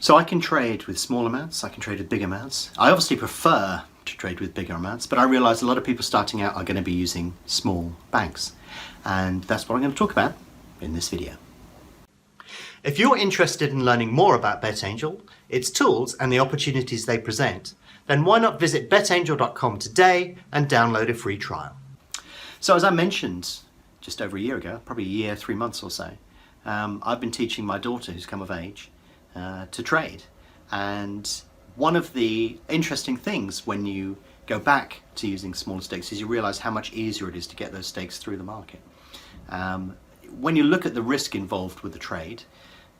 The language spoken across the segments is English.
So I can trade with small amounts, I can trade with big amounts. I obviously prefer to trade with bigger amounts, but I realise a lot of people starting out are going to be using small banks. And that's what I'm going to talk about in this video. If you're interested in learning more about BetAngel, its tools and the opportunities they present, then why not visit betangel.com today and download a free trial. So as I mentioned just over a year ago, probably a year, 3 months or so, I've been teaching my daughter, who's come of age, to trade. And one of the interesting things when you go back to using smaller stakes is you realize how much easier it is to get those stakes through the market. When you look at the risk involved with the trade,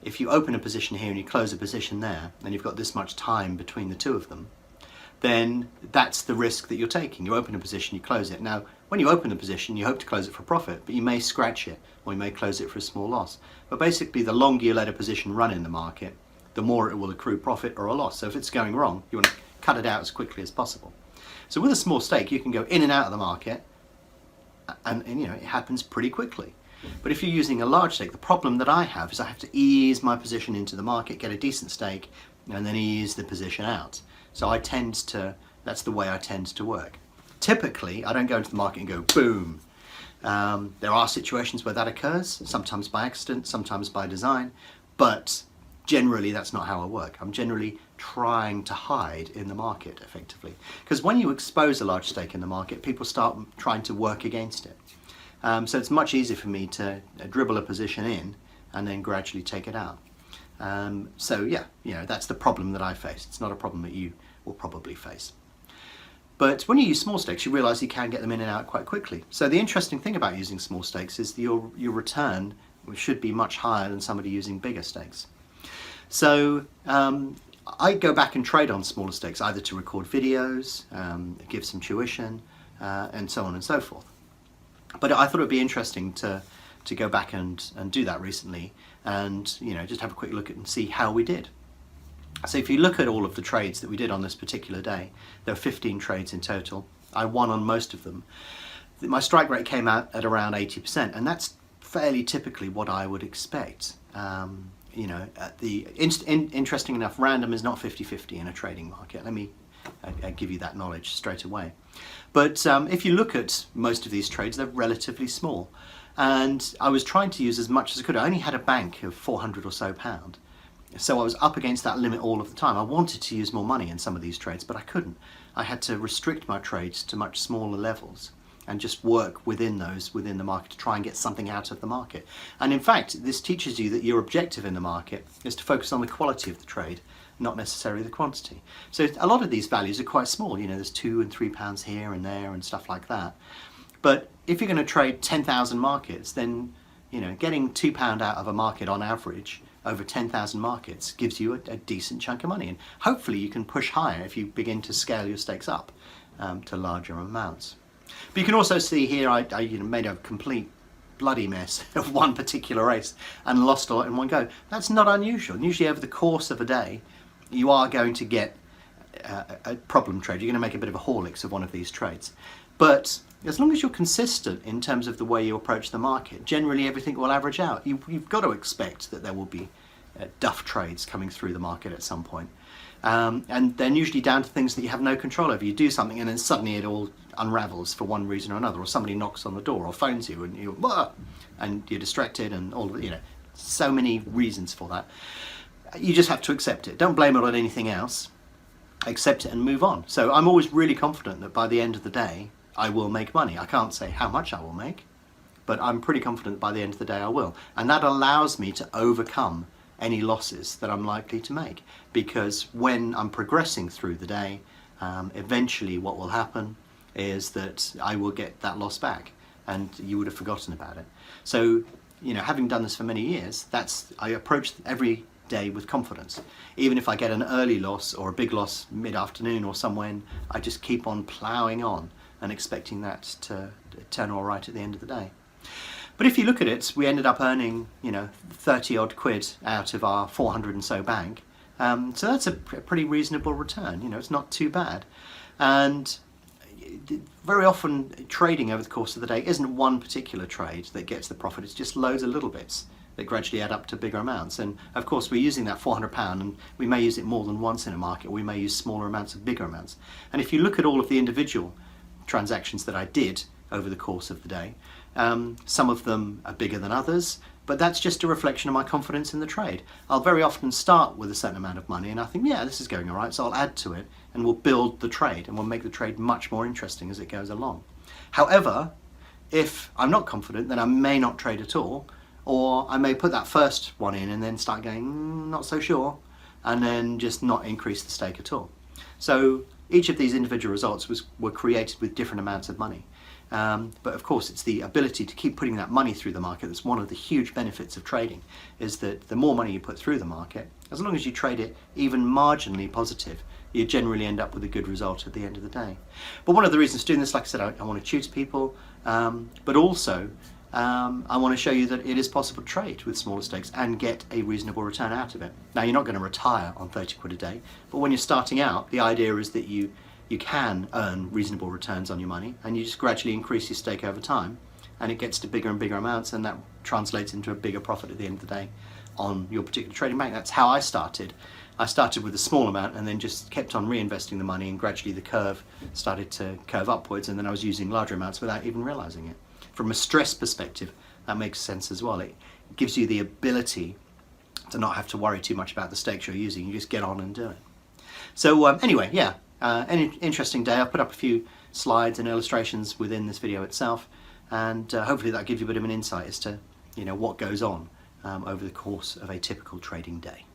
if you open a position here and you close a position there, and you've got this much time between the two of them, then that's the risk that you're taking. You open a position, you close it. Now, when you open a position, you hope to close it for profit, but you may scratch it, or you may close it for a small loss. But basically, the longer you let a position run in the market, the more it will accrue profit or a loss. So if it's going wrong, you want to cut it out as quickly as possible. So with a small stake, you can go in and out of the market, and you know, it happens pretty quickly. But if you're using a large stake, the problem that I have is I have to ease my position into the market, get a decent stake, and then ease the position out. So that's the way I tend to work. Typically, I don't go into the market and go boom. There are situations where that occurs, sometimes by accident, sometimes by design, but generally that's not how I work. I'm generally trying to hide in the market effectively. Because when you expose a large stake in the market, people start trying to work against it. So it's much easier for me to dribble a position in and then gradually take it out. So yeah, you know, that's the problem that I face. It's not a problem that you will probably face. But when you use small stakes, you realise you can get them in and out quite quickly. So the interesting thing about using small stakes is your return should be much higher than somebody using bigger stakes. So I go back and trade on smaller stakes, either to record videos, give some tuition, and so on and so forth. But I thought it would be interesting to go back and do that recently, and you know, just have a quick look at and see how we did. So if you look at all of the trades that we did on this particular day, there were 15 trades in total. I won on most of them. My strike rate came out at around 80%, and that's fairly typically what I would expect. You know, interesting enough, random is not 50-50 in a trading market. Let me give you that knowledge straight away. But if you look at most of these trades, they're relatively small. And I was trying to use as much as I could. I only had a bank of 400 or so pound. So I was up against that limit all of the time. I wanted to use more money in some of these trades, but I couldn't. I had to restrict my trades to much smaller levels and just work within the market to try and get something out of the market. And in fact, this teaches you that your objective in the market is to focus on the quality of the trade, not necessarily the quantity. So a lot of these values are quite small. You know, there's £2 and £3 here and there and stuff like that. But if you're going to trade 10,000 markets, then you know, getting £2 out of a market on average over 10,000 markets gives you a decent chunk of money, and hopefully you can push higher if you begin to scale your stakes up to larger amounts. But you can also see here I made a complete bloody mess of one particular race and lost a lot in one go. That's not unusual. Usually over the course of a day you are going to get a problem trade. You're going to make a bit of a Horlicks of one of these trades. But as long as you're consistent in terms of the way you approach the market, generally everything will average out. You've got to expect that there will be duff trades coming through the market at some point. And they're usually down to things that you have no control over. You do something and then suddenly it all unravels for one reason or another, or somebody knocks on the door or phones you and you're distracted, and all of it, you know, so many reasons for that. You just have to accept it. Don't blame it on anything else. Accept it and move on. So I'm always really confident that by the end of the day I will make money. I can't say how much I will make, but I'm pretty confident by the end of the day I will. And that allows me to overcome any losses that I'm likely to make, because when I'm progressing through the day, eventually what will happen is that I will get that loss back and you would have forgotten about it. So, you know, having done this for many years, I approach every day with confidence. Even if I get an early loss or a big loss mid-afternoon or somewhere, I just keep on ploughing on and expecting that to turn all right at the end of the day. But if you look at it, we ended up earning, you know, 30 odd quid out of our 400 and so bank. So that's a pretty reasonable return. You know, it's not too bad. And very often trading over the course of the day isn't one particular trade that gets the profit. It's just loads of little bits that gradually add up to bigger amounts. And of course we're using that £400 and we may use it more than once in a market, or we may use smaller amounts of bigger amounts. And if you look at all of the individual transactions that I did over the course of the day, some of them are bigger than others, but that's just a reflection of my confidence in the trade. I'll very often start with a certain amount of money and I think, yeah, this is going all right, so I'll add to it and we'll build the trade and we'll make the trade much more interesting as it goes along. However, if I'm not confident, then I may not trade at all, or I may put that first one in and then start going, not so sure, and then just not increase the stake at all. So each of these individual results were created with different amounts of money. But of course, it's the ability to keep putting that money through the market that's one of the huge benefits of trading, is that the more money you put through the market, as long as you trade it even marginally positive, you generally end up with a good result at the end of the day. But one of the reasons for doing this, like I said, I want to tutor people, but also I want to show you that it is possible to trade with smaller stakes and get a reasonable return out of it. Now, you're not going to retire on 30 quid a day, but when you're starting out, the idea is that you can earn reasonable returns on your money, and you just gradually increase your stake over time, and it gets to bigger and bigger amounts, and that translates into a bigger profit at the end of the day on your particular trading bank. That's how I started. I started with a small amount and then just kept on reinvesting the money, and gradually the curve started to curve upwards, and then I was using larger amounts without even realizing it. From a stress perspective, that makes sense as well. It gives you the ability to not have to worry too much about the stakes you're using. You just get on and do it. So anyway, yeah, an interesting day. I've put up a few slides and illustrations within this video itself, and hopefully that'll give you a bit of an insight as to what goes on over the course of a typical trading day.